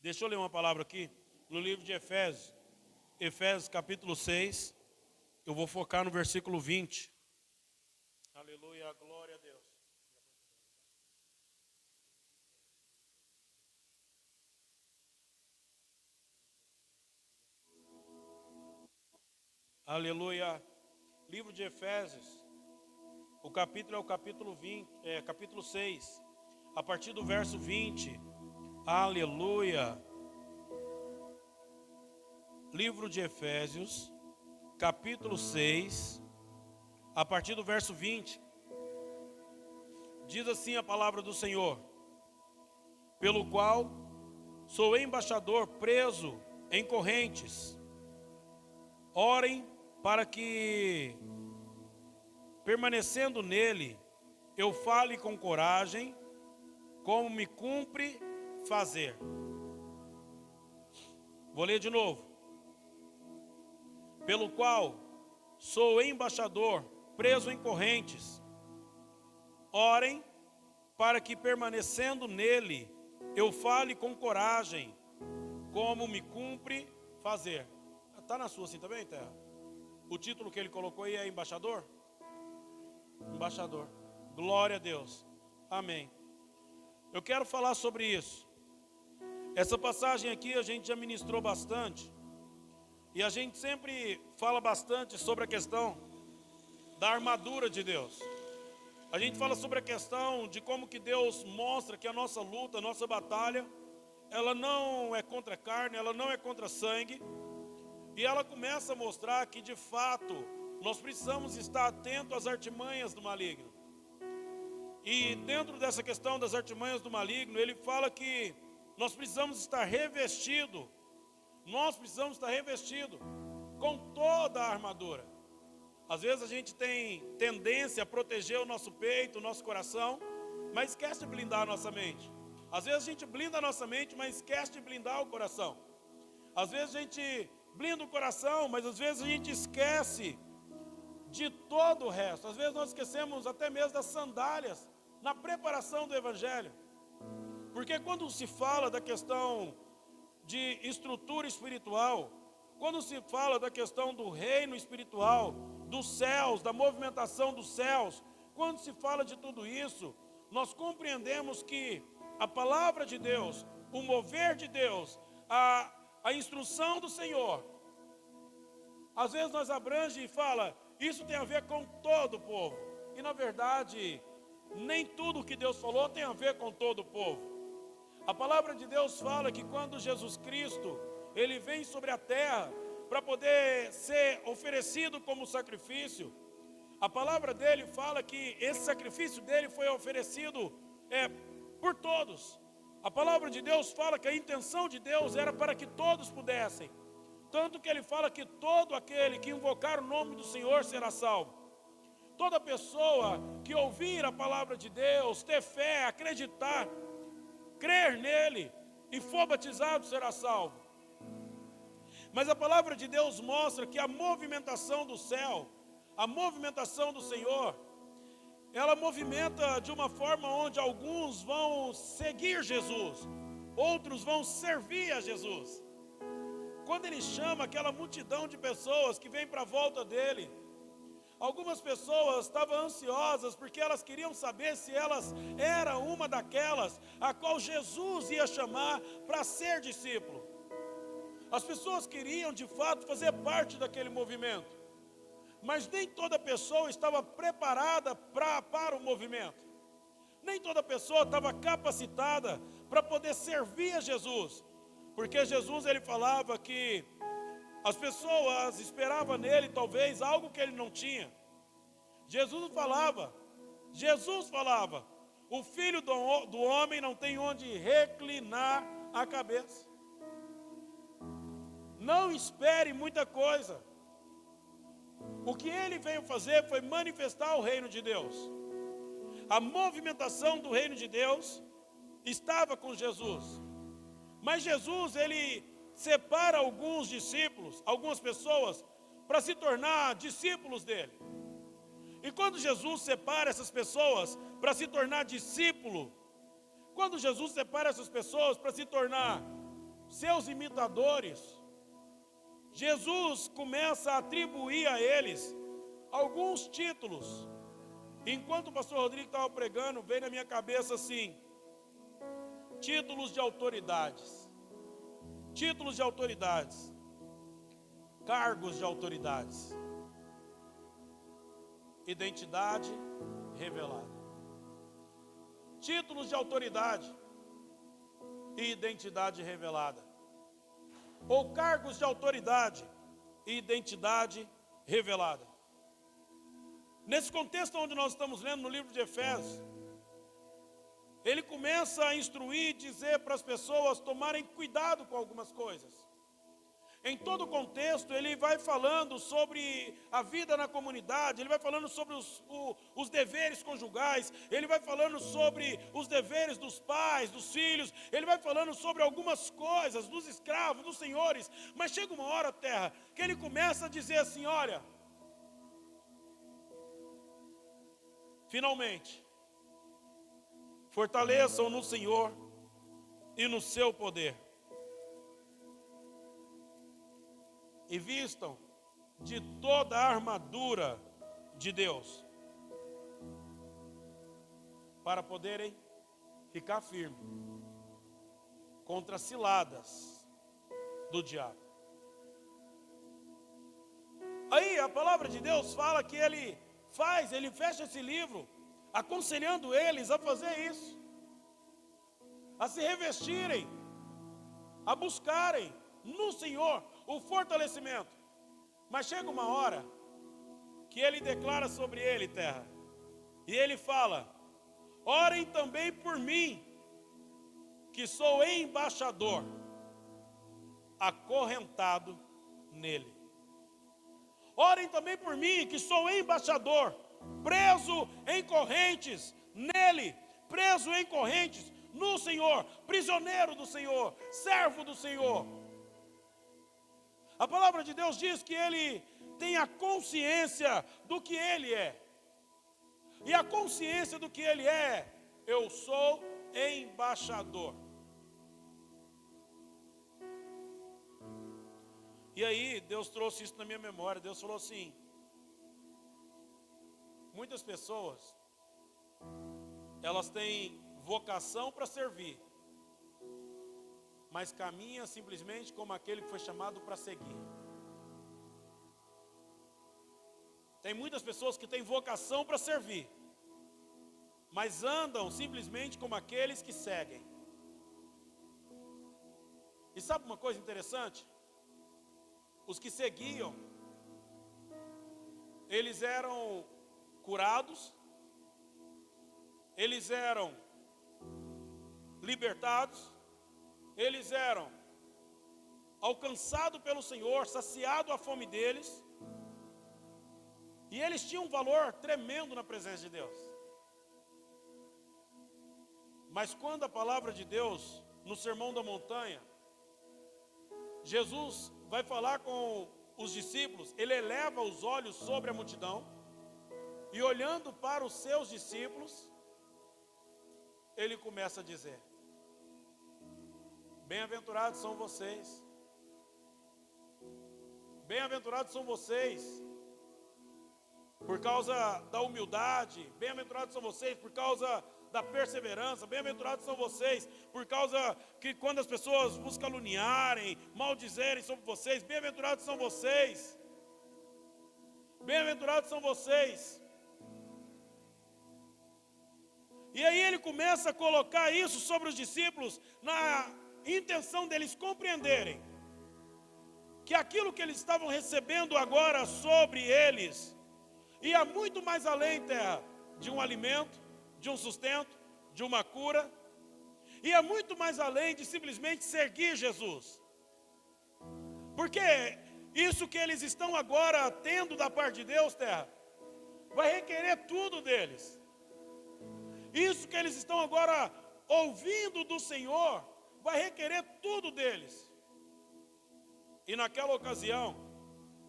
Deixa eu ler uma palavra aqui, no livro de Efésios, Efésios capítulo 6, eu vou focar no versículo 20. Aleluia, glória a Deus. Aleluia. Livro de Efésios, o capítulo é o capítulo 20, capítulo 6, a partir do verso 20. Aleluia. Livro de Efésios, capítulo 6, a partir do verso 20. Diz assim a palavra do Senhor: pelo qual sou embaixador preso em correntes. Orem para que, permanecendo nele, eu fale com coragem, como me cumpre fazer. Vou ler de novo. Pelo qual sou embaixador preso em correntes. Orem para que, permanecendo nele, eu fale com coragem, como me cumpre fazer. Está na sua assim também, Terra? O título que ele colocou aí é embaixador? Embaixador. Glória a Deus. Amém. Eu quero falar sobre isso. Essa passagem aqui a gente já ministrou bastante. E a gente sempre fala bastante sobre a questão da armadura de Deus. A gente fala sobre a questão de como que Deus mostra que a nossa luta, a nossa batalha, ela não é contra a carne, ela não é contra sangue. E ela começa a mostrar que, de fato, nós precisamos estar atentos às artimanhas do maligno. E dentro dessa questão das artimanhas do maligno, ele fala que nós precisamos estar revestidos com toda a armadura. Às vezes a gente tem tendência a proteger o nosso peito, o nosso coração, mas esquece de blindar a nossa mente. Às vezes a gente blinda a nossa mente, mas esquece de blindar o coração. Às vezes a gente blinda o coração, mas às vezes a gente esquece de todo o resto. Às vezes nós esquecemos até mesmo das sandálias na preparação do Evangelho. Porque quando se fala da questão de estrutura espiritual, quando se fala da questão do reino espiritual, dos céus, da movimentação dos céus, quando se fala de tudo isso, nós compreendemos que a palavra de Deus, o mover de Deus, a instrução do Senhor, às vezes nós abrange e fala, isso tem a ver com todo o povo. E na verdade, nem tudo que Deus falou tem a ver com todo o povo. A palavra de Deus fala que quando Jesus Cristo, ele vem sobre a terra para poder ser oferecido como sacrifício, a palavra dele fala que esse sacrifício dele foi oferecido por todos. A palavra de Deus fala que a intenção de Deus era para que todos pudessem. Tanto que ele fala que todo aquele que invocar o nome do Senhor será salvo. Toda pessoa que ouvir a palavra de Deus, ter fé, acreditar, crer nele e for batizado será salvo. Mas a palavra de Deus mostra que a movimentação do céu, a movimentação do Senhor, ela movimenta de uma forma onde alguns vão seguir Jesus, outros vão servir a Jesus. Quando ele chama aquela multidão de pessoas que vem para a volta dele, algumas pessoas estavam ansiosas porque elas queriam saber se elas eram uma daquelas a qual Jesus ia chamar para ser discípulo. As pessoas queriam de fato fazer parte daquele movimento, mas nem toda pessoa estava preparada para o movimento. Nem toda pessoa estava capacitada para poder servir a Jesus, porque Jesus ele falava que as pessoas esperavam nele talvez algo que ele não tinha. Jesus falava, o filho do homem não tem onde reclinar a cabeça. Não espere muita coisa. O que ele veio fazer foi manifestar o reino de Deus. A movimentação do reino de Deus estava com Jesus. Mas Jesus, ele separa alguns discípulos, algumas pessoas, para se tornar discípulos dele. E quando Jesus separa essas pessoas para se tornar discípulo, quando Jesus separa essas pessoas para se tornar seus imitadores, Jesus começa a atribuir a eles alguns títulos. Enquanto o pastor Rodrigo estava pregando, veio na minha cabeça assim: títulos de autoridades, cargos de autoridades, identidade revelada. Títulos de autoridade e identidade revelada, ou cargos de autoridade e identidade revelada. Nesse contexto onde nós estamos lendo no livro de Efésios, ele começa a instruir e dizer para as pessoas tomarem cuidado com algumas coisas. Em todo o contexto, ele vai falando sobre a vida na comunidade, ele vai falando sobre os deveres conjugais, ele vai falando sobre os deveres dos pais, dos filhos, ele vai falando sobre algumas coisas, dos escravos, dos senhores, mas chega uma hora, terra, que ele começa a dizer assim: olha, finalmente, fortaleçam no Senhor e no seu poder, e vistam de toda a armadura de Deus, para poderem ficar firmes contra as ciladas do diabo. Aí a palavra de Deus fala que ele fecha esse livro aconselhando eles a fazer isso, a se revestirem, a buscarem no Senhor o fortalecimento. Mas chega uma hora que ele declara sobre ele, terra, e ele fala: orem também por mim, que sou embaixador, acorrentado nele. Orem também por mim, que sou embaixador, preso em correntes nele, preso em correntes no Senhor, prisioneiro do Senhor, servo do Senhor. A palavra de Deus diz que ele tem a consciência do que ele é. E a consciência do que ele é: eu sou embaixador. E aí Deus trouxe isso na minha memória. Deus falou assim: muitas pessoas, elas têm vocação para servir, mas caminha simplesmente como aquele que foi chamado para seguir. Tem muitas pessoas que têm vocação para servir, mas andam simplesmente como aqueles que seguem. E sabe uma coisa interessante? Os que seguiam, eles eram curados, eles eram libertados, eles eram alcançados pelo Senhor, saciado a fome deles, e eles tinham um valor tremendo na presença de Deus. Mas quando a palavra de Deus, no Sermão da Montanha, Jesus vai falar com os discípulos, ele eleva os olhos sobre a multidão, e olhando para os seus discípulos, ele começa a dizer: bem-aventurados são vocês, bem-aventurados são vocês por causa da humildade, bem-aventurados são vocês por causa da perseverança, bem-aventurados são vocês por causa que quando as pessoas vos caluniarem, maldizerem sobre vocês, bem-aventurados são vocês, bem-aventurados são vocês. E aí ele começa a colocar isso sobre os discípulos na intenção deles compreenderem que aquilo que eles estavam recebendo agora sobre eles ia muito mais além, terra, de um alimento, de um sustento, de uma cura, ia muito mais além de simplesmente seguir Jesus. Porque isso que eles estão agora tendo da parte de Deus, terra, vai requerer tudo deles. Isso que eles estão agora ouvindo do Senhor vai requerer tudo deles. E naquela ocasião,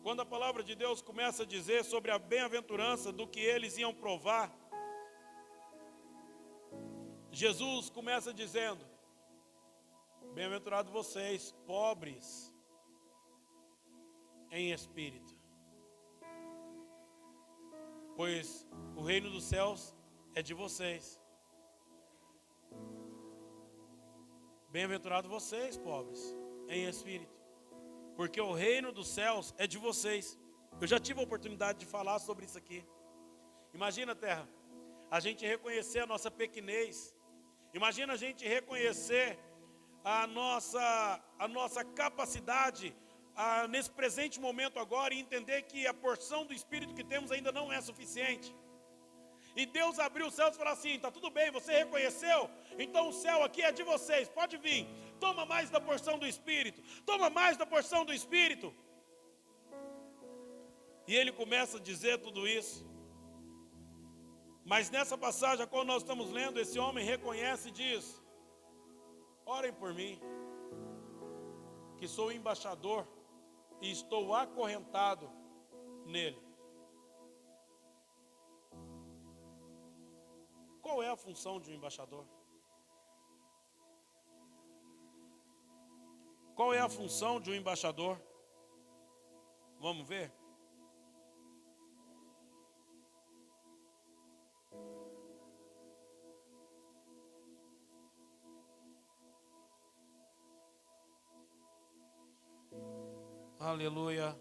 quando a palavra de Deus começa a dizer sobre a bem-aventurança do que eles iam provar, Jesus começa dizendo Bem-aventurados vocês, pobres em espírito, pois o reino dos céus é de vocês. Bem-aventurados vocês, pobres em espírito, porque o reino dos céus é de vocês. Eu já tive a oportunidade de falar sobre isso aqui. Imagina, terra, a gente reconhecer a nossa pequenez. Imagina a gente reconhecer a nossa capacidade nesse presente momento agora e entender que a porção do Espírito que temos ainda não é suficiente. E Deus abriu os céus e falou assim: está tudo bem, você reconheceu? Então o céu aqui é de vocês, pode vir. Toma mais da porção do Espírito. Toma mais da porção do Espírito. E ele começa a dizer tudo isso. Mas nessa passagem, quando nós estamos lendo, esse homem reconhece e diz: orem por mim, que sou embaixador e estou acorrentado nele. Qual é a função de um embaixador? Qual é a função de um embaixador? Vamos ver? Aleluia.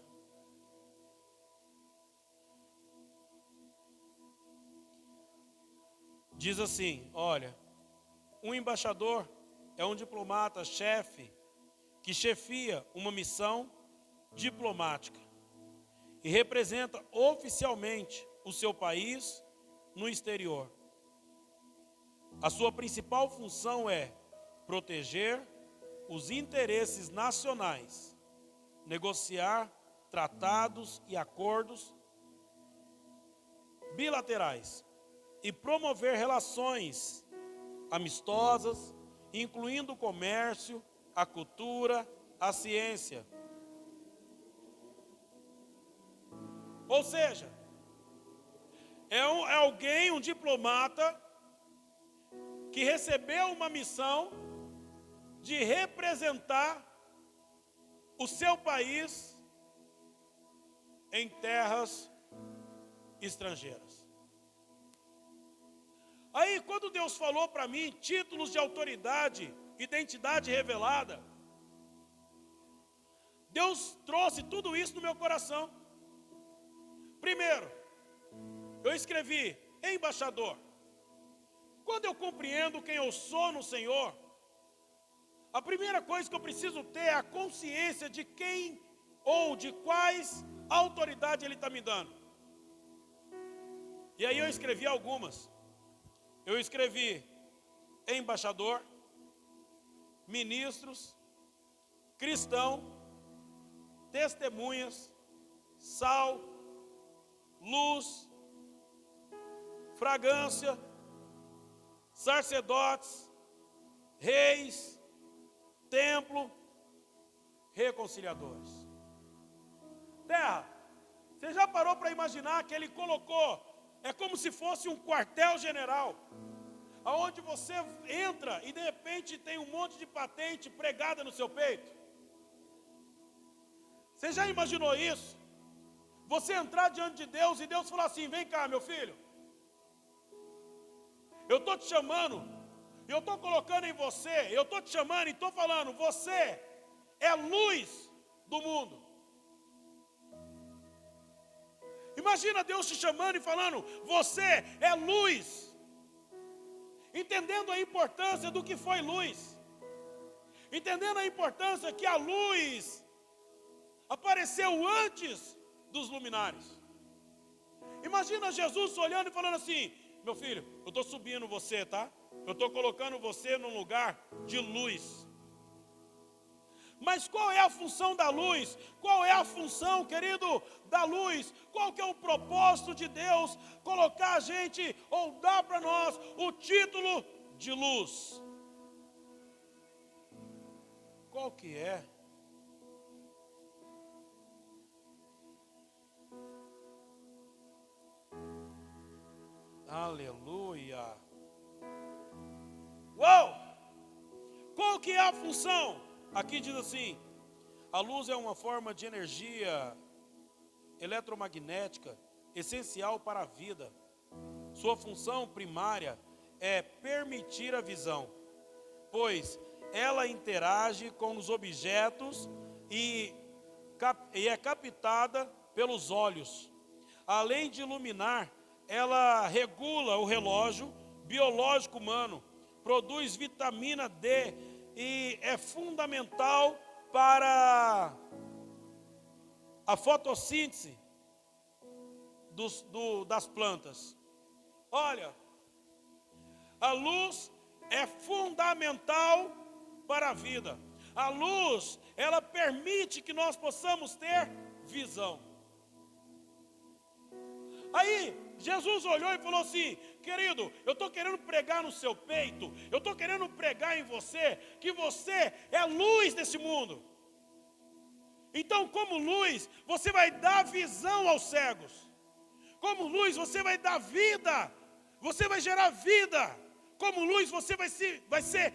Diz assim, olha, um embaixador é um diplomata, chefe, que chefia uma missão diplomática e representa oficialmente o seu país no exterior. A sua principal função é proteger os interesses nacionais, negociar tratados e acordos bilaterais e promover relações amistosas, incluindo o comércio, a cultura, a ciência. Ou seja, é alguém, um diplomata, que recebeu uma missão de representar o seu país em terras estrangeiras. Aí, quando Deus falou para mim, títulos de autoridade, identidade revelada, Deus trouxe tudo isso no meu coração. Primeiro, eu escrevi, embaixador. Quando eu compreendo quem eu sou no Senhor, a primeira coisa que eu preciso ter é a consciência de quem ou de quais autoridade Ele está me dando. E aí eu escrevi algumas. Eu escrevi embaixador, ministros, cristão, testemunhas, sal, luz, fragrância, sacerdotes, reis, templo, reconciliadores. Terra, você já parou para imaginar que ele colocou, é como se fosse um quartel-general, aonde você entra e de repente tem um monte de patente pregada no seu peito? Você já imaginou isso? Você entrar diante de Deus e Deus falar assim: vem cá, meu filho, eu estou te chamando, eu estou colocando em você, eu estou te chamando e estou falando, você é luz do mundo. Imagina Deus te chamando e falando, você é luz. Entendendo a importância do que foi luz. Entendendo a importância que a luz apareceu antes dos luminares. Imagina Jesus olhando e falando assim: meu filho, eu estou subindo você, tá? Eu estou colocando você num lugar de luz. Mas qual é a função da luz? Qual é a função, querido, da luz? Qual que é o propósito de Deus colocar a gente, ou dar para nós, o título de luz? Qual que é? Aleluia! Uou! Qual qual que é a função? Aqui diz assim: a luz é uma forma de energia eletromagnética essencial para a vida. Sua função primária é permitir a visão, pois ela interage com os objetos e é captada pelos olhos. Além de iluminar, ela regula o relógio biológico humano, produz vitamina D e é fundamental para a fotossíntese das plantas. Olha, a luz é fundamental para a vida. A luz, ela permite que nós possamos ter visão. Aí, Jesus olhou e falou assim: querido, eu estou querendo pregar no seu peito, eu estou querendo pregar em você, que você é a luz desse mundo. Então, como luz, você vai dar visão aos cegos. Como luz, você vai dar vida, você vai gerar vida. Como luz, você vai ser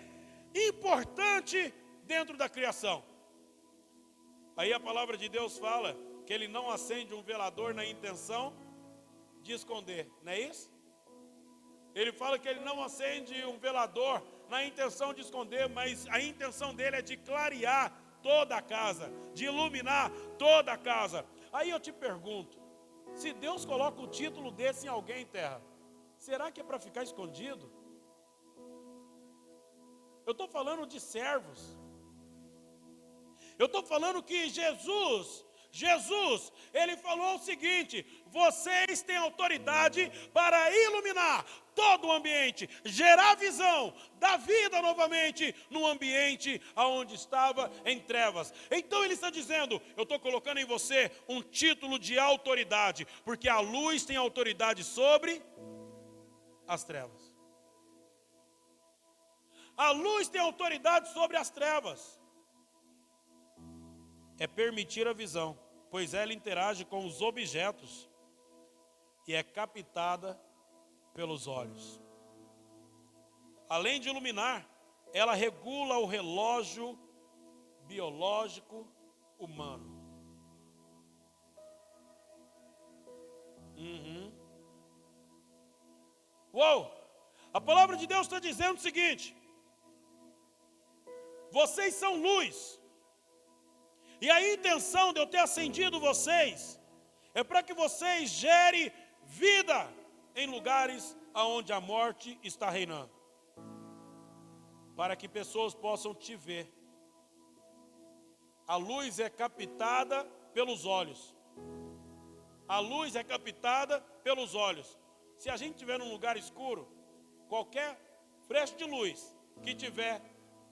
importante dentro da criação. Aí a palavra de Deus fala que ele não acende um velador na intenção de esconder, não é isso? Ele fala que ele não acende um velador na intenção de esconder, mas a intenção dele é de clarear toda a casa, de iluminar toda a casa. Aí eu te pergunto, se Deus coloca o título desse em alguém, terra, será que é para ficar escondido? Eu estou falando de servos. Eu estou falando que Jesus, ele falou o seguinte: vocês têm autoridade para iluminar todo o ambiente, gerar visão, dar vida novamente no ambiente onde estava em trevas. Então ele está dizendo: eu estou colocando em você um título de autoridade, porque a luz tem autoridade sobre as trevas. A luz tem autoridade sobre as trevas. É permitir a visão, pois ela interage com os objetos e é captada pelos olhos. Além de iluminar, ela regula o relógio biológico humano. Uou! A palavra de Deus está dizendo o seguinte: vocês são luz. E a intenção de eu ter acendido vocês é para que vocês gerem vida em lugares onde a morte está reinando, para que pessoas possam te ver. A luz é captada pelos olhos. A luz é captada pelos olhos. Se a gente estiver num lugar escuro, qualquer flecha de luz que tiver,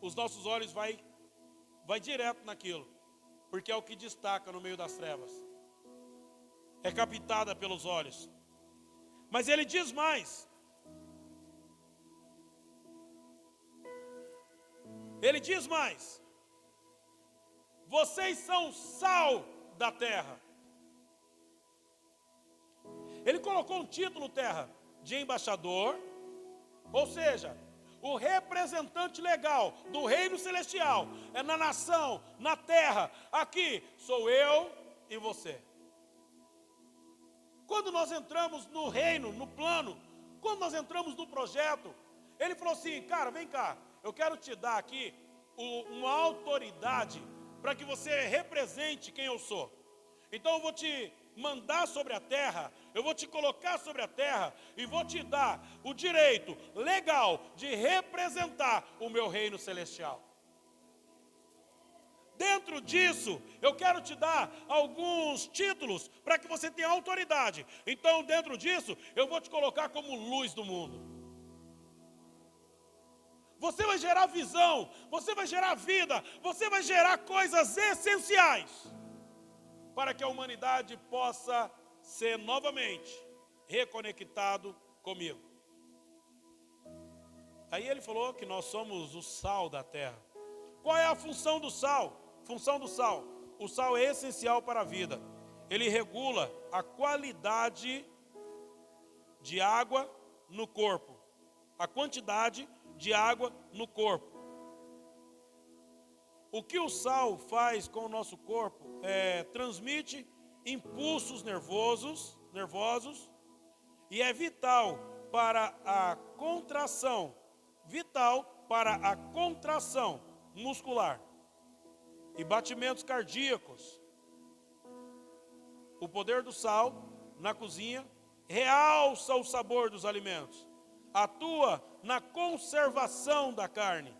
os nossos olhos vai direto naquilo, porque é o que destaca no meio das trevas. É captada pelos olhos. Mas ele diz mais. Ele diz mais: vocês são sal da terra. Ele colocou um título, terra, de embaixador, ou seja, o representante legal do reino celestial é na nação, na terra. Aqui sou eu e você. Quando nós entramos no reino, no plano, quando nós entramos no projeto, ele falou assim: cara, vem cá, eu quero te dar aqui uma autoridade para que você represente quem eu sou. Então eu vou te mandar sobre a terra, eu vou te colocar sobre a terra e vou te dar o direito legal de representar o meu reino celestial. Dentro disso, eu quero te dar alguns títulos para que você tenha autoridade. Então, dentro disso, eu vou te colocar como luz do mundo. Você vai gerar visão, você vai gerar vida, você vai gerar coisas essenciais para que a humanidade possa ser novamente reconectado comigo. Aí ele falou que nós somos o sal da terra. Qual é a função do sal? Função do sal: o sal é essencial para a vida. Ele regula a qualidade de água no corpo, a quantidade de água no corpo. O que o sal faz com o nosso corpo transmite impulsos nervosos e é vital para a contração muscular e batimentos cardíacos. O poder do sal na cozinha realça o sabor dos alimentos, atua na conservação da carne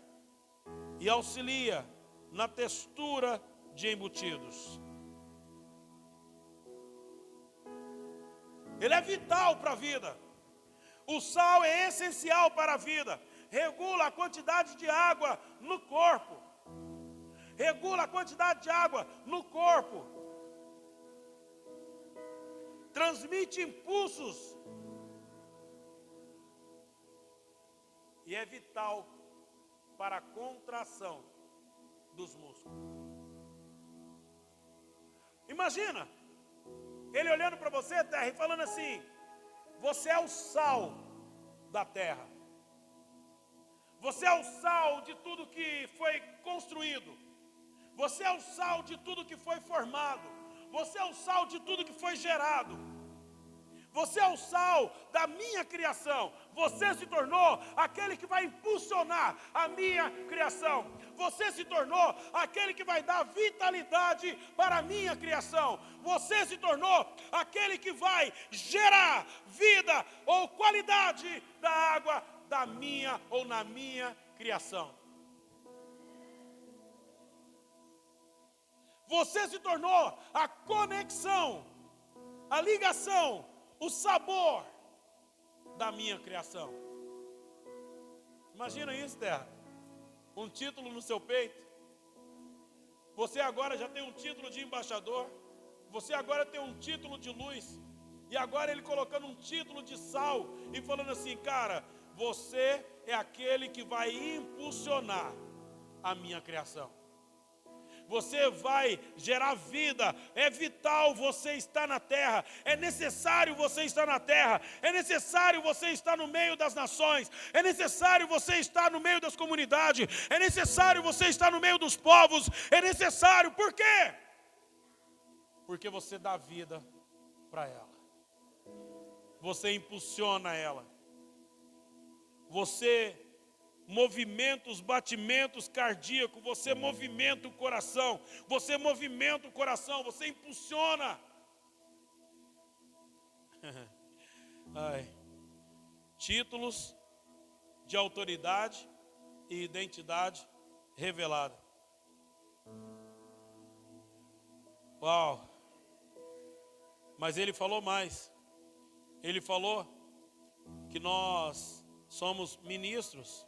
e auxilia na textura de embutidos. Ele é vital para a vida. O sal é essencial para a vida. Regula a quantidade de água no corpo. Regula a quantidade de água no corpo. Transmite impulsos. E é vital para a contração dos músculos. Imagina ele olhando para você, terra, e falando assim: você é o sal da terra. Você é o sal de tudo que foi construído. Você é o sal de tudo que foi formado. Você é o sal de tudo que foi gerado. Você é o sal da minha criação. Você se tornou aquele que vai impulsionar a minha criação. Você se tornou aquele que vai dar vitalidade para a minha criação. Você se tornou aquele que vai gerar vida ou qualidade da água da minha ou na minha criação. Você se tornou a conexão, a ligação, o sabor da minha criação. Imagina isso, terra. Um título no seu peito. Você agora já tem um título de embaixador. Você agora tem um título de luz. E agora ele colocando um título de sal e falando assim: cara, você é aquele que vai impulsionar a minha criação. Você vai gerar vida. É vital você estar na terra. É necessário você estar na terra. É necessário você estar no meio das nações. É necessário você estar no meio das comunidades. É necessário você estar no meio dos povos. É necessário. Por quê? Porque você dá vida para ela. Você impulsiona ela. Você movimenta os batimentos cardíacos, você movimenta o coração, você impulsiona. Títulos de autoridade e identidade revelada. Uau! Mas ele falou mais. Ele falou que nós somos ministros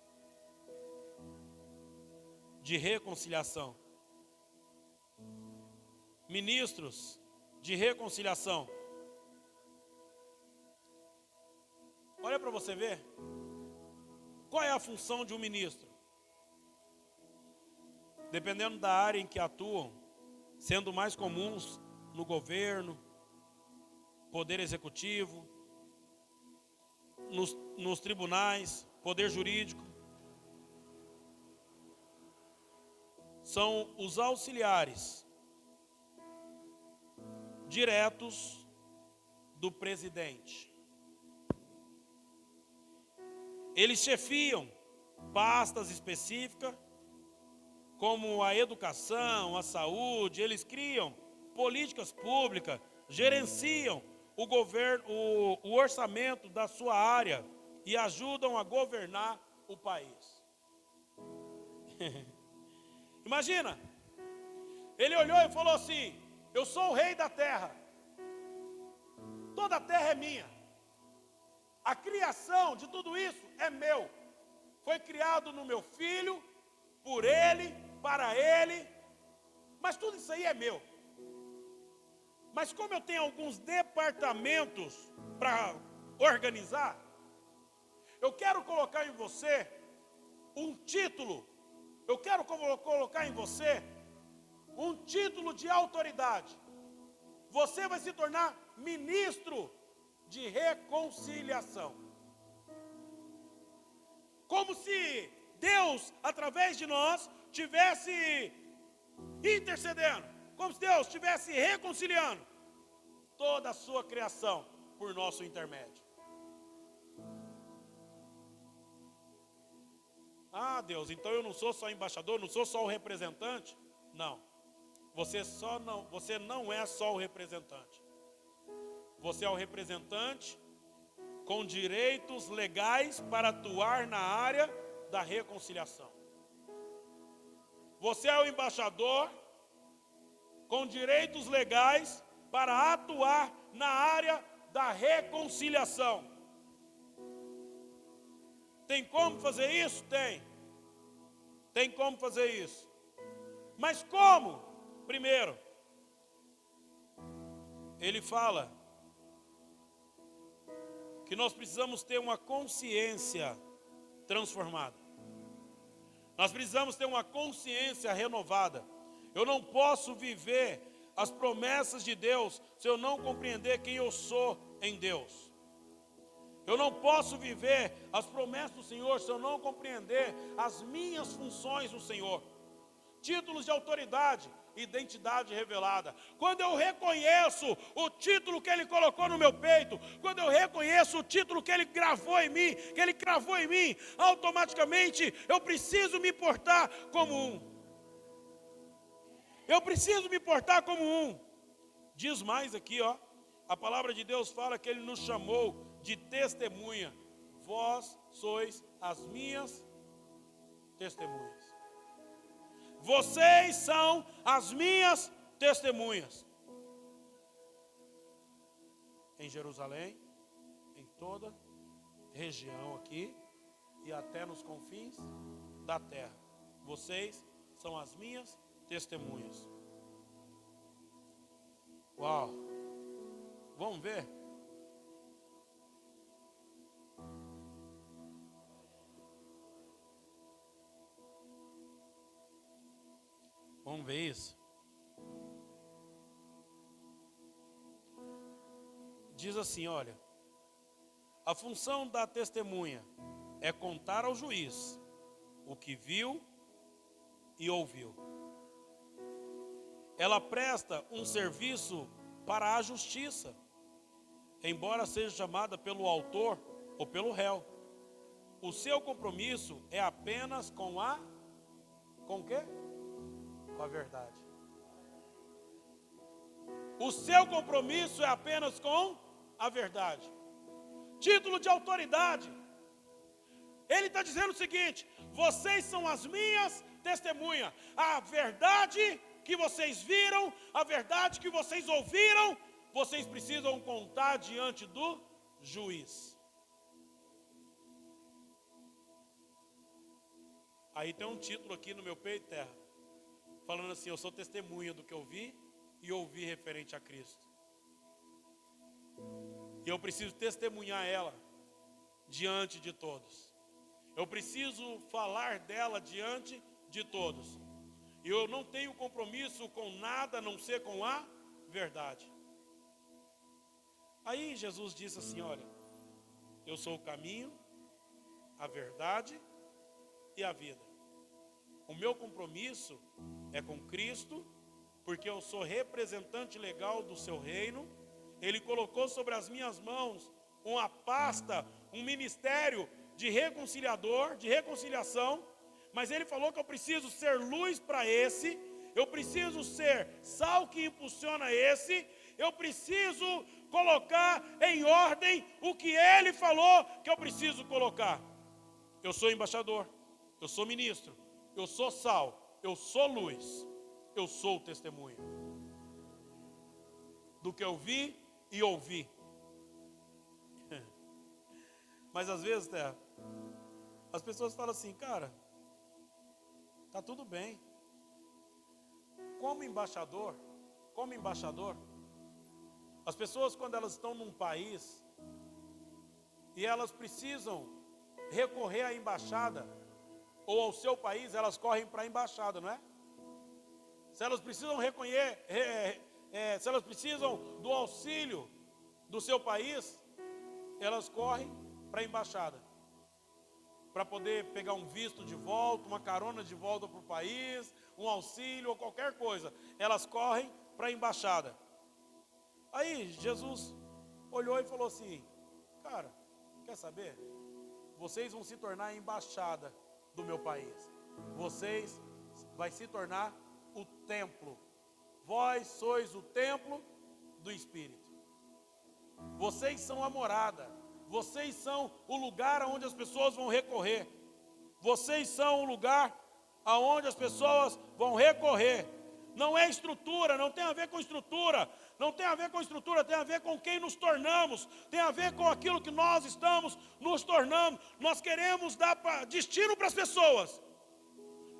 de reconciliação. Ministros de reconciliação. Olha para você ver. Qual é a função de um ministro? Dependendo da área em que atuam, sendo mais comuns no governo, poder executivo, nos tribunais, poder jurídico, são os auxiliares diretos do presidente. Eles chefiam pastas específicas, como a educação, a saúde. Eles criam políticas públicas, gerenciam o governo, o orçamento da sua área e ajudam a governar o país. Imagina, ele olhou e falou assim: eu sou o rei da terra, toda a terra é minha, a criação de tudo isso é meu, foi criado no meu filho, por ele, para ele, mas tudo isso aí é meu. Mas como eu tenho alguns departamentos para organizar, eu quero colocar em você um título. Eu quero colocar em você um título de autoridade. Você vai se tornar ministro de reconciliação. Como se Deus, através de nós, tivesse intercedendo, como se Deus estivesse reconciliando toda a sua criação por nosso intermédio. Ah, Deus, então eu não sou só embaixador, não sou só o representante? Não. Você não é só o representante. Você é o representante com direitos legais para atuar na área da reconciliação. Você é o embaixador com direitos legais para atuar na área da reconciliação. Tem como fazer isso? Tem. Tem como fazer isso. Mas como? Primeiro, ele fala que nós precisamos ter uma consciência transformada. Nós precisamos ter uma consciência renovada. Eu não posso viver as promessas de Deus se eu não compreender quem eu sou em Deus. Eu não posso viver as promessas do Senhor se eu não compreender as minhas funções no Senhor. Títulos de autoridade, identidade revelada. Quando eu reconheço o título que Ele colocou no meu peito, quando eu reconheço o título que Ele gravou em mim, que Ele cravou em mim, automaticamente eu preciso me portar como um. Eu preciso me portar como um. Diz mais aqui, ó. A palavra de Deus fala que Ele nos chamou de testemunha. Vós sois as minhas testemunhas. Vocês são as minhas testemunhas. Em Jerusalém, em toda região aqui e até nos confins da terra. Vocês são as minhas testemunhas. Uau! Vamos ver? Vamos ver isso? Diz assim, olha. A função da testemunha é contar ao juiz o que viu e ouviu. Ela presta um serviço para a justiça, embora seja chamada pelo autor ou pelo réu. O seu compromisso é apenas com o quê? Com a verdade. O seu compromisso é apenas com a verdade. Título de autoridade. Ele está dizendo o seguinte: vocês são as minhas testemunhas. A verdade que vocês viram, a verdade que vocês ouviram, vocês precisam contar diante do juiz. Aí tem um título aqui no meu peito, terra, falando assim: eu sou testemunha do que eu vi e ouvi referente a Cristo. E eu preciso testemunhar ela diante de todos. Eu preciso falar dela diante de todos. E eu não tenho compromisso com nada a não ser com a verdade. Aí Jesus disse assim: olha, eu sou o caminho, a verdade e a vida. O meu compromisso é com Cristo, porque eu sou representante legal do seu reino. Ele colocou sobre as minhas mãos uma pasta, um ministério de reconciliador, de reconciliação. Mas ele falou que eu preciso ser luz para esse, eu preciso ser sal que impulsiona esse, eu preciso colocar em ordem o que ele falou que eu preciso colocar. Eu sou embaixador, eu sou ministro, eu sou sal, eu sou luz, eu sou testemunha do que eu vi e ouvi. Mas às vezes, terra, as pessoas falam assim: cara, tá tudo bem. Como embaixador, as pessoas, quando elas estão num país e elas precisam recorrer à embaixada ou ao seu país, elas correm para a embaixada, não é? Se elas precisam se elas precisam do auxílio do seu país, elas correm para a embaixada, para poder pegar um visto de volta, uma carona de volta para o país, um auxílio ou qualquer coisa, elas correm para a embaixada. Aí Jesus olhou e falou assim: cara, quer saber? Vocês vão se tornar a embaixada do meu país. Vocês vai se tornar o templo. Vós sois o templo do Espírito. Vocês são a morada. Vocês são o lugar aonde as pessoas vão recorrer. Vocês são o lugar aonde as pessoas vão recorrer. Não é estrutura, não tem a ver com estrutura. Não tem a ver com estrutura, tem a ver com quem nos tornamos. Tem a ver com aquilo que nós estamos nos tornando. Nós queremos dar destino para as pessoas.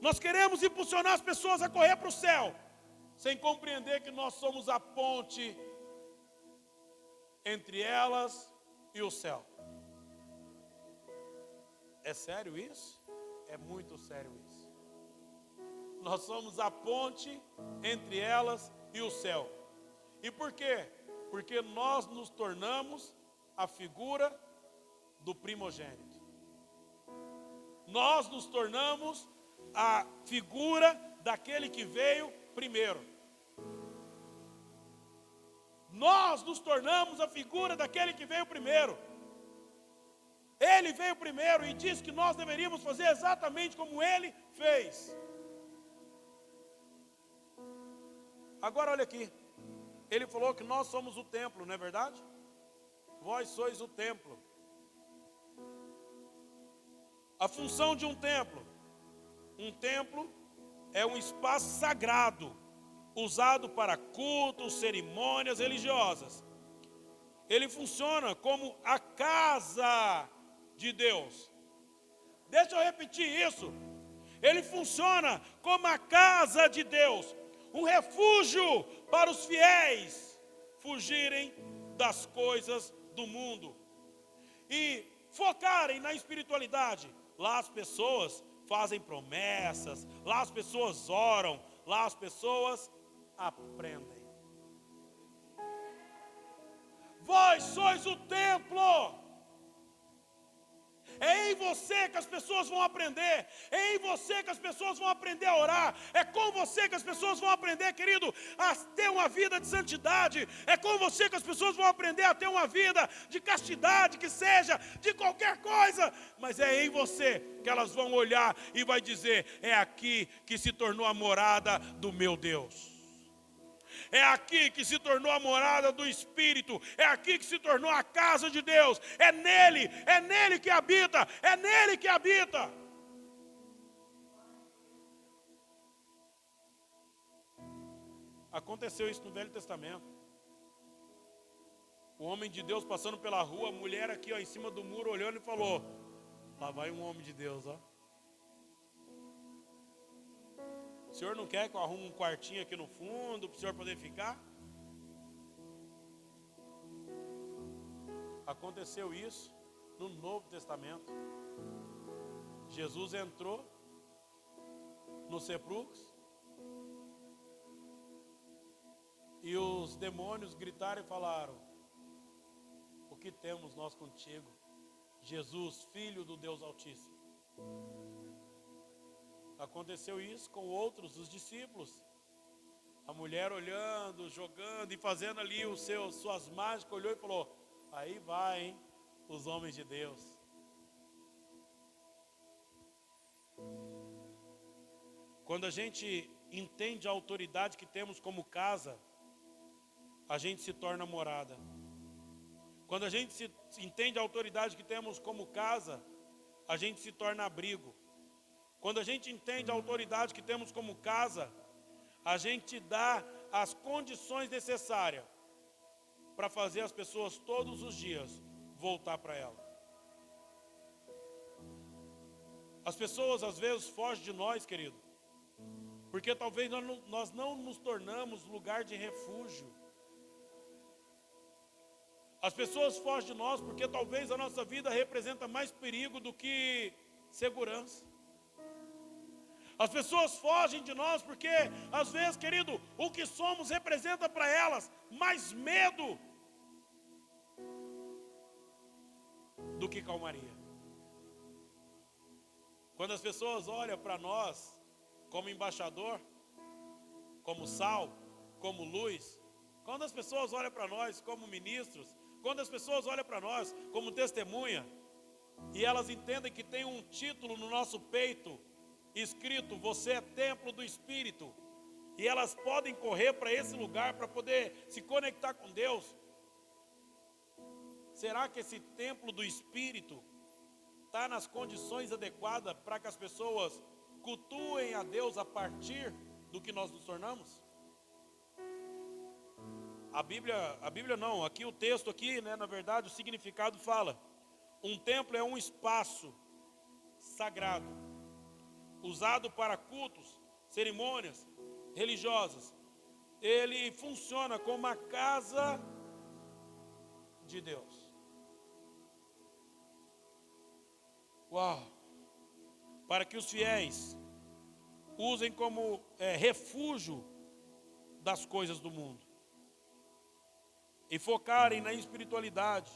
Nós queremos impulsionar as pessoas a correr para o céu, sem compreender que nós somos a ponte entre elas e o céu. É sério isso? É muito sério isso. Nós somos a ponte entre elas e o céu. E por quê? Porque nós nos tornamos a figura do primogênito. Nós nos tornamos a figura daquele que veio primeiro. Nós nos tornamos a figura daquele que veio primeiro. Ele veio primeiro e disse que nós deveríamos fazer exatamente como ele fez. Agora olha aqui. Ele falou que nós somos o templo, não é verdade? Vós sois o templo. A função de um templo é um espaço sagrado, usado para cultos, cerimônias religiosas. Ele funciona como a casa de Deus. Deixa eu repetir isso. Ele funciona como a casa de Deus, um refúgio para os fiéis fugirem das coisas do mundo e focarem na espiritualidade. Lá as pessoas fazem promessas, lá as pessoas oram, lá as pessoas aprendem. Vós sois o templo. É em você que as pessoas vão aprender. É em você que as pessoas vão aprender a orar. É com você que as pessoas vão aprender, querido, a ter uma vida de santidade. É com você que as pessoas vão aprender a ter uma vida de castidade, que seja de qualquer coisa. Mas é em você que elas vão olhar e vai dizer: é aqui que se tornou a morada do meu Deus. É aqui que se tornou a morada do Espírito. É aqui que se tornou a casa de Deus. É nele que habita. É nele que habita. Aconteceu isso no Velho Testamento. O homem de Deus passando pela rua, a mulher aqui ó, em cima do muro olhando e falou: lá vai um homem de Deus, ó. O senhor não quer que eu arrume um quartinho aqui no fundo para o senhor poder ficar? Aconteceu isso no Novo Testamento. Jesus entrou nos sepulcros e os demônios gritaram e falaram: o que temos nós contigo, Jesus, Filho do Deus Altíssimo? Aconteceu isso com outros, os discípulos. A mulher olhando, jogando e fazendo ali suas mágicas, olhou e falou: aí vai, hein, os homens de Deus. Quando a gente entende a autoridade que temos como casa, a gente se torna morada. Quando a gente entende a autoridade que temos como casa, a gente se torna abrigo. Quando a gente entende a autoridade que temos como casa, a gente dá as condições necessárias para fazer as pessoas todos os dias voltar para ela. As pessoas às vezes fogem de nós, querido, porque talvez nós não nos tornamos lugar de refúgio. As pessoas fogem de nós porque talvez a nossa vida representa mais perigo do que segurança. As pessoas fogem de nós porque, às vezes, querido, o que somos representa para elas mais medo do que calmaria. Quando as pessoas olham para nós como embaixador, como sal, como luz. Quando as pessoas olham para nós como ministros, quando as pessoas olham para nós como testemunha, e elas entendem que tem um título no nosso peito, escrito, você é templo do Espírito, e elas podem correr para esse lugar para poder se conectar com Deus. Será que esse templo do Espírito está nas condições adequadas para que as pessoas cultuem a Deus a partir do que nós nos tornamos? A Bíblia não, aqui o texto aqui, né, na verdade, o significado fala, um templo é um espaço sagrado, usado para cultos, cerimônias religiosas. Ele funciona como uma casa de Deus. Uau! Para que os fiéis usem como refúgio das coisas do mundo e focarem na espiritualidade.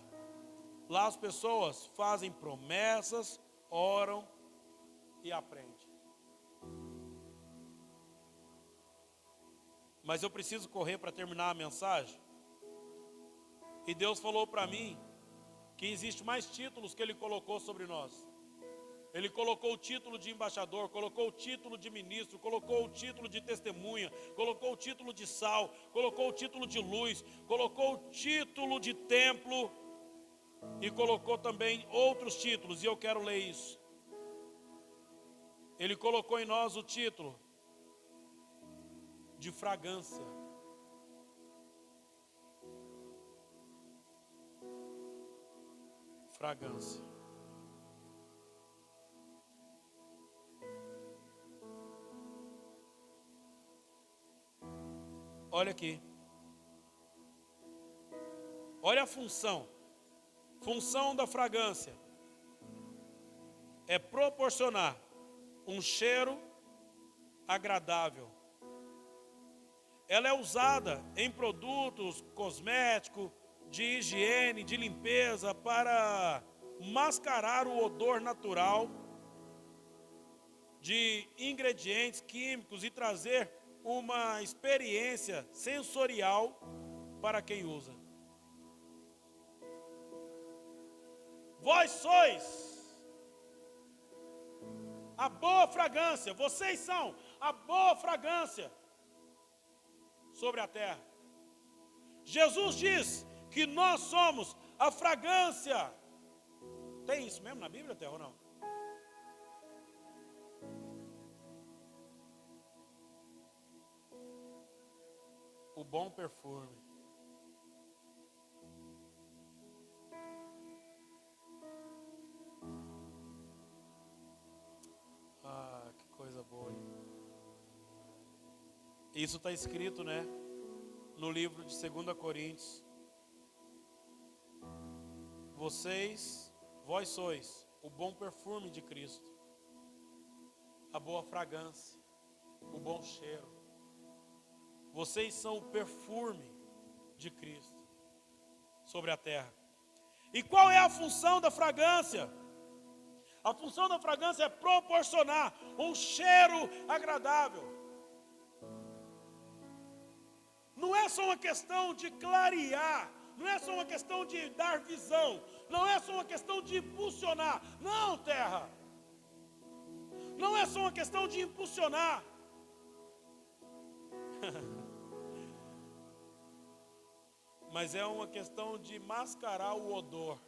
Lá as pessoas fazem promessas, oram e aprendem. Mas eu preciso correr para terminar a mensagem. E Deus falou para mim que existe mais títulos que Ele colocou sobre nós. Ele colocou o título de embaixador, colocou o título de ministro, colocou o título de testemunha, colocou o título de sal, colocou o título de luz, colocou o título de templo e colocou também outros títulos, e eu quero ler isso. Ele colocou em nós o título de fragrância. Fragrância. Olha aqui. Olha a função. Função da fragrância é proporcionar um cheiro agradável. Ela é usada em produtos cosméticos, de higiene, de limpeza, para mascarar o odor natural de ingredientes químicos e trazer uma experiência sensorial para quem usa. Vós sois a boa fragrância, vocês são a boa fragrância sobre a terra. Jesus diz que nós somos a fragrância. Tem isso mesmo na Bíblia, Terra, ou não? O bom perfume. Ah, que coisa boa, hein? Isso está escrito, né? No livro de 2 Coríntios. Vós sois o bom perfume de Cristo, a boa fragrância, o bom cheiro. Vocês são o perfume de Cristo sobre a terra. E qual é a função da fragrância? A função da fragrância é proporcionar um cheiro agradável. Não é só uma questão de clarear, não é só uma questão de dar visão, não é só uma questão de impulsionar. Não, terra. Não é só uma questão de impulsionar. Mas é uma questão de mascarar o odor.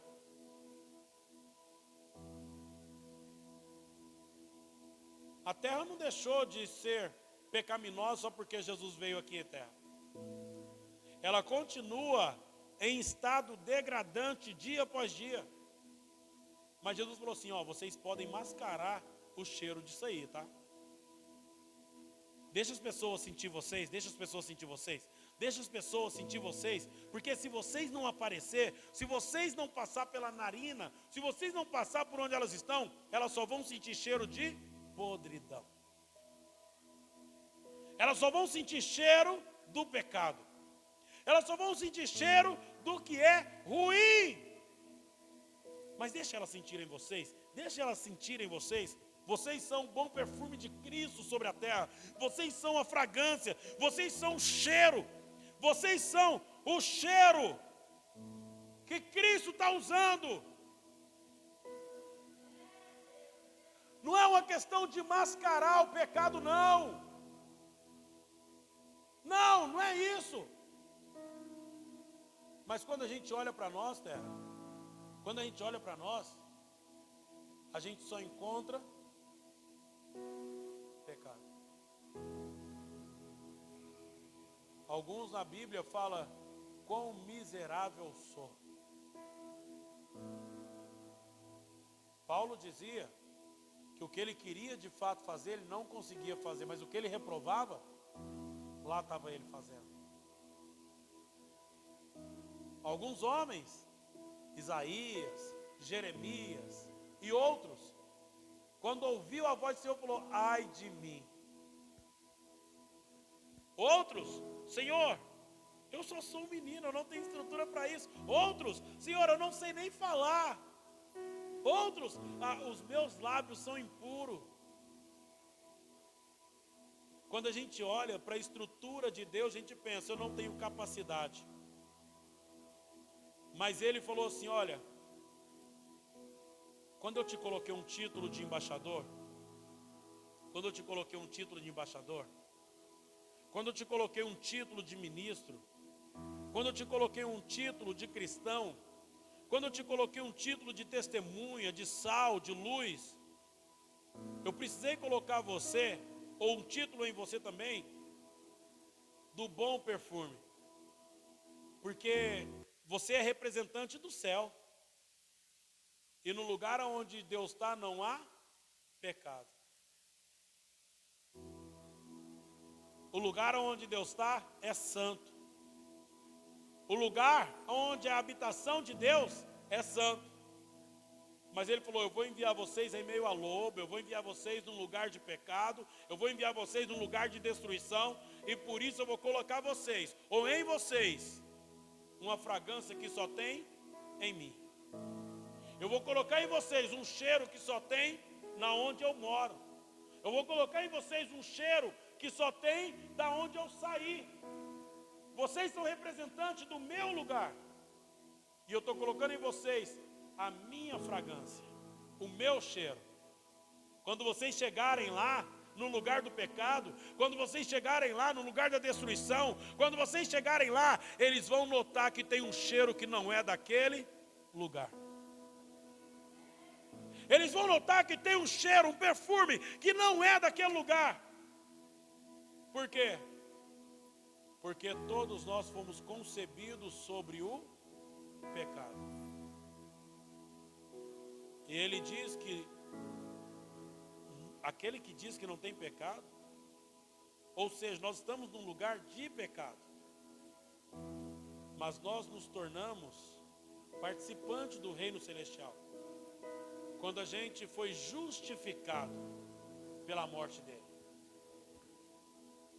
A terra não deixou de ser pecaminosa só porque Jesus veio aqui, terra. Ela continua em estado degradante dia após dia. Mas Jesus falou assim, ó, vocês podem mascarar o cheiro disso aí, tá? Deixa as pessoas sentir vocês, deixa as pessoas sentir vocês, deixa as pessoas sentir vocês, porque se vocês não aparecer, se vocês não passar pela narina, se vocês não passar por onde elas estão, elas só vão sentir cheiro de podridão. Elas só vão sentir cheiro do pecado. Elas só vão sentir cheiro do que é ruim. Mas deixa elas sentirem vocês, deixa elas sentirem vocês Vocês são o bom perfume de Cristo sobre a terra. Vocês são a fragrância. Vocês são o cheiro. Vocês são o cheiro que Cristo está usando. Não é uma questão de mascarar o pecado, não. Não, não é isso. Mas quando a gente olha para nós, terra, quando a gente olha para nós, a gente só encontra pecado. Alguns na Bíblia falam, quão miserável sou. Paulo dizia que o que ele queria de fato fazer, ele não conseguia fazer, mas o que ele reprovava, lá estava ele fazendo. Alguns homens, Isaías, Jeremias e outros, quando ouviu a voz do Senhor, falou, ai de mim. Outros, Senhor, eu só sou um menino, eu não tenho estrutura para isso. Outros, Senhor, eu não sei nem falar. Outros, os meus lábios são impuros. Quando a gente olha para a estrutura de Deus, a gente pensa, eu não tenho capacidade. Mas ele falou assim, olha, quando eu te coloquei um título de embaixador, quando eu te coloquei um título de embaixador, quando eu te coloquei um título de ministro, quando eu te coloquei um título de cristão, quando eu te coloquei um título de testemunha, de sal, de luz, eu precisei colocar você, ou um título em você também, do bom perfume. Porque você é representante do céu. E no lugar onde Deus está não há pecado. O lugar onde Deus está é santo. O lugar onde a habitação de Deus é santo. Mas ele falou, eu vou enviar vocês em meio a lobo, eu vou enviar vocês num lugar de pecado, eu vou enviar vocês num lugar de destruição, e por isso eu vou colocar vocês, ou em vocês, uma fragrância que só tem em mim. Eu vou colocar em vocês um cheiro que só tem na onde eu moro. Eu vou colocar em vocês um cheiro que só tem da onde eu saí. Vocês são representantes do meu lugar. E eu estou colocando em vocês a minha fragrância, o meu cheiro. Quando vocês chegarem lá no lugar do pecado, quando vocês chegarem lá no lugar da destruição, quando vocês chegarem lá, eles vão notar que tem um cheiro que não é daquele lugar. Eles vão notar que tem um cheiro, um perfume que não é daquele lugar. Por quê? Porque todos nós fomos concebidos sobre o pecado. E ele diz que aquele que diz que não tem pecado, ou seja, nós estamos num lugar de pecado, mas nós nos tornamos participantes do reino celestial quando a gente foi justificado pela morte dele.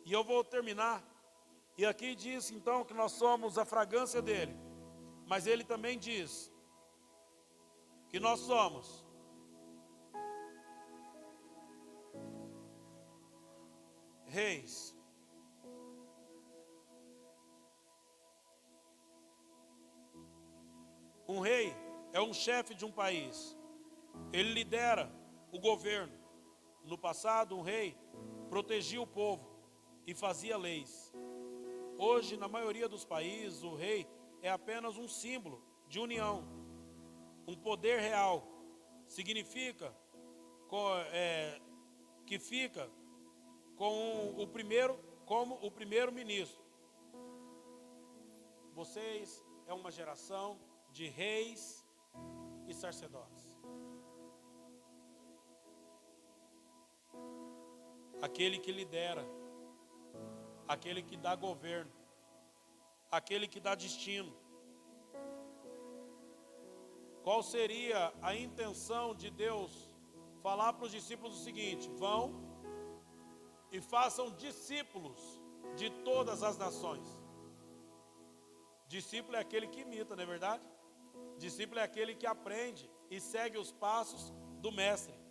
E eu vou terminar. E aqui diz então que nós somos a fragrância dele. Mas ele também diz que nós somos reis. Um rei é um chefe de um país. Ele lidera o governo. No passado, um rei protegia o povo e fazia leis. Hoje, na maioria dos países, o rei é apenas um símbolo de união, um poder real. Significa que fica como o primeiro-ministro. Vocês é uma geração de reis e sacerdotes. Aquele que lidera, aquele que dá governo, aquele que dá destino. Qual seria a intenção de Deus falar para os discípulos o seguinte: vão e façam discípulos de todas as nações. Discípulo é aquele que imita, não é verdade? Discípulo é aquele que aprende e segue os passos do mestre.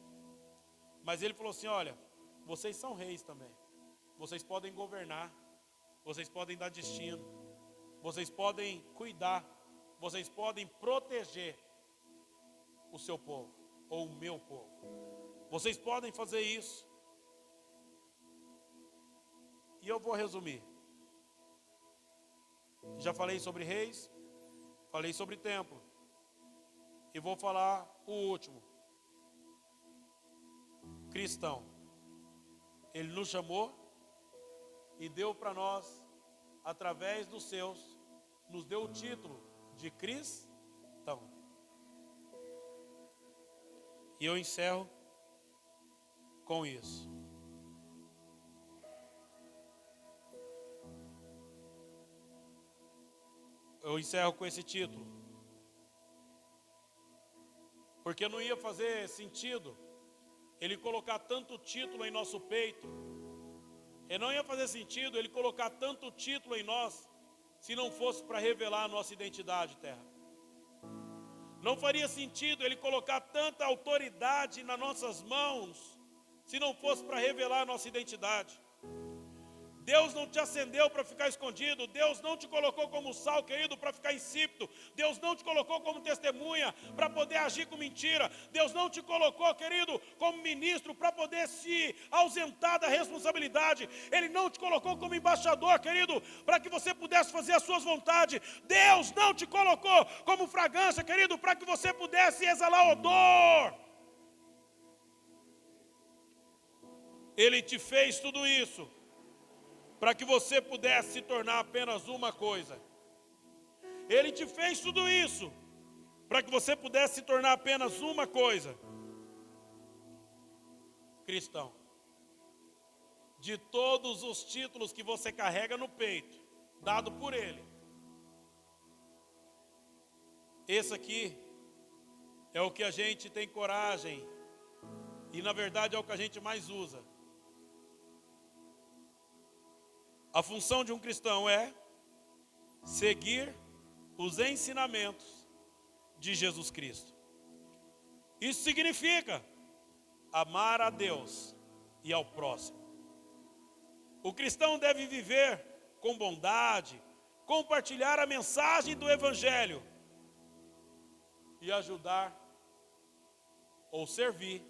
Mas ele falou assim, olha, vocês são reis também. Vocês podem governar, vocês podem dar destino, vocês podem cuidar, vocês podem proteger o seu povo, ou o meu povo. Vocês podem fazer isso. E eu vou resumir. Já falei sobre reis, falei sobre templo. E vou falar o último. Cristão. Ele nos chamou e deu para nós, através dos seus, nos deu o título de cristão. E eu encerro com isso. Eu encerro com esse título. Porque não ia fazer sentido ele colocar tanto título em nosso peito. E não ia fazer sentido ele colocar tanto título em nós, se não fosse para revelar a nossa identidade, terra. Não faria sentido ele colocar tanta autoridade nas nossas mãos, se não fosse para revelar a nossa identidade. Deus não te acendeu para ficar escondido. Deus não te colocou como sal, querido, para ficar insípido. Deus não te colocou como testemunha para poder agir com mentira. Deus não te colocou, querido, como ministro para poder se ausentar da responsabilidade. Ele não te colocou como embaixador, querido, para que você pudesse fazer as suas vontades. Deus não te colocou como fragrância, querido, para que você pudesse exalar odor. Ele te fez tudo isso para que você pudesse se tornar apenas uma coisa. Ele te fez tudo isso para que você pudesse se tornar apenas uma coisa. Cristão. De todos os títulos que você carrega no peito, dado por Ele, esse aqui é o que a gente tem coragem, e na verdade é o que a gente mais usa. A função de um cristão é seguir os ensinamentos de Jesus Cristo. Isso significa amar a Deus e ao próximo. O cristão deve viver com bondade, compartilhar a mensagem do Evangelho e ajudar ou servir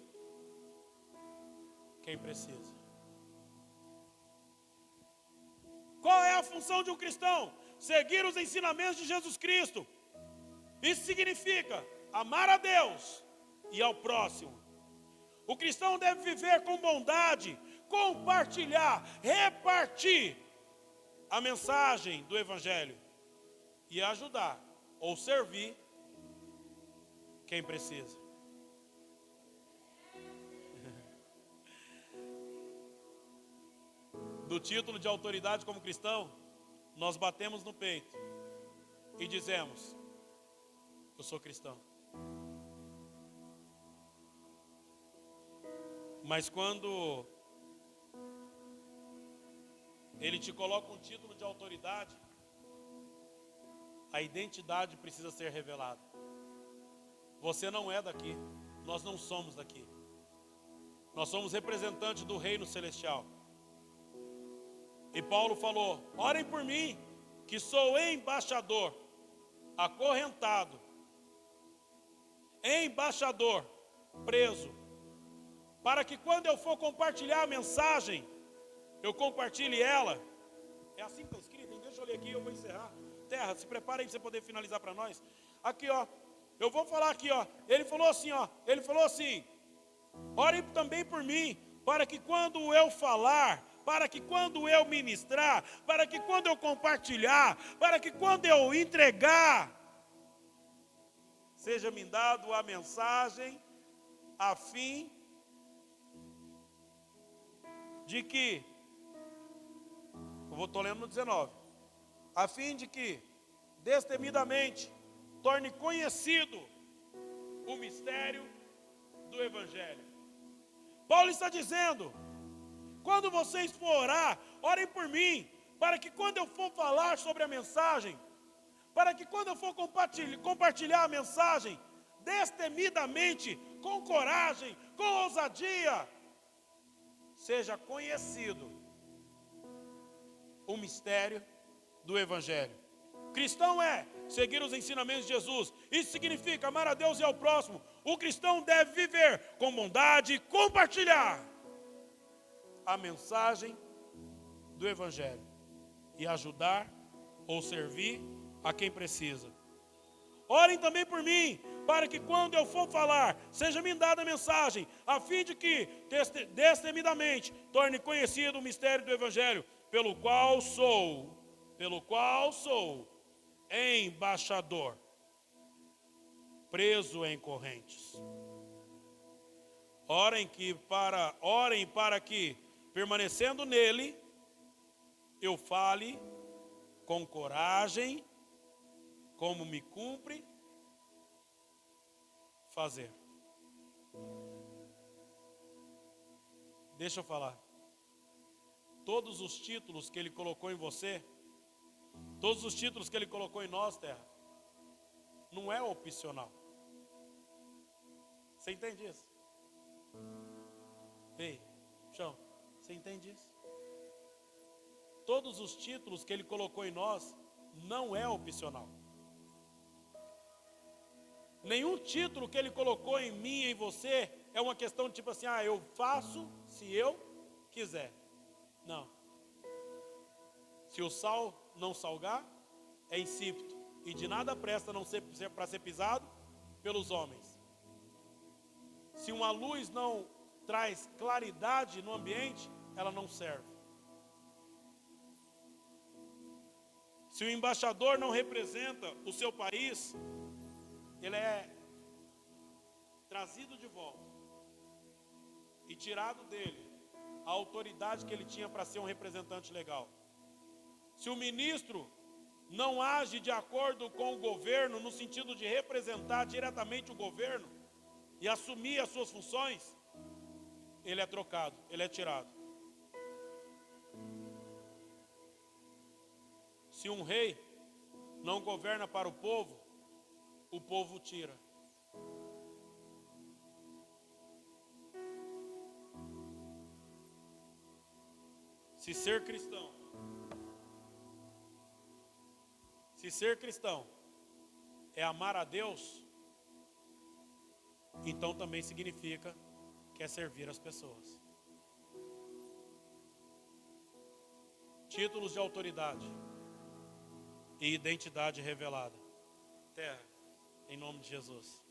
quem precisa. Qual é a função de um cristão? Seguir os ensinamentos de Jesus Cristo. Isso significa amar a Deus e ao próximo. O cristão deve viver com bondade, compartilhar, repartir a mensagem do Evangelho e ajudar ou servir quem precisa. Do título de autoridade como cristão, nós batemos no peito e dizemos: eu sou cristão. Mas quando ele te coloca um título de autoridade, a identidade precisa ser revelada. Você não é daqui, nós não somos daqui. Nós somos representantes do reino celestial. E Paulo falou: orem por mim, que sou embaixador, acorrentado, embaixador, preso, para que quando eu for compartilhar a mensagem, eu compartilhe ela. É assim que está escrito, hein? Deixa eu ler aqui, eu vou encerrar. Terra, se prepara aí para você poder finalizar para nós. Aqui, ó, eu vou falar aqui, ó. Ele falou assim, orem também por mim, para que quando eu falar, para que quando eu ministrar, para que quando eu compartilhar, para que quando eu entregar, seja me dado a mensagem, a fim de que, eu estou lendo no 19, a fim de que, destemidamente, torne conhecido o mistério do Evangelho. Paulo está dizendo: quando vocês for orar, orem por mim, para que quando eu for falar sobre a mensagem, para que quando eu for compartilhar a mensagem, destemidamente, com coragem, com ousadia, seja conhecido o mistério do Evangelho. Cristão é seguir os ensinamentos de Jesus. Isso significa amar a Deus e ao próximo. O cristão deve viver com bondade e compartilhar a mensagem do Evangelho e ajudar ou servir a quem precisa. Orem também por mim, para que quando eu for falar, seja-me dada a mensagem, a fim de que, destemidamente, torne conhecido o mistério do Evangelho, pelo qual sou embaixador, preso em correntes. Orem para que, permanecendo nele, eu fale com coragem, como me cumpre fazer. Deixa eu falar. Todos os títulos que Ele colocou em você, todos os títulos que Ele colocou em nós, terra, não é opcional. Você entende isso? Ei, chão, você entende isso? Todos os títulos que Ele colocou em nós não é opcional. Nenhum título que Ele colocou em mim e em você é uma questão de tipo assim, eu faço se eu quiser. Não. Se o sal não salgar, é insípido, e de nada presta não ser para ser pisado pelos homens. Se uma luz não traz claridade no ambiente, ela não serve. Se o embaixador não representa o seu país, ele é trazido de volta e tirado dele a autoridade que ele tinha para ser um representante legal. Se o ministro não age de acordo com o governo, no sentido de representar diretamente o governo e assumir as suas funções, ele é trocado, ele é tirado. Se um rei não governa para o povo o tira. Se ser cristão é amar a Deus, então também significa que é servir as pessoas. Títulos de autoridade e identidade revelada. Terra, em nome de Jesus.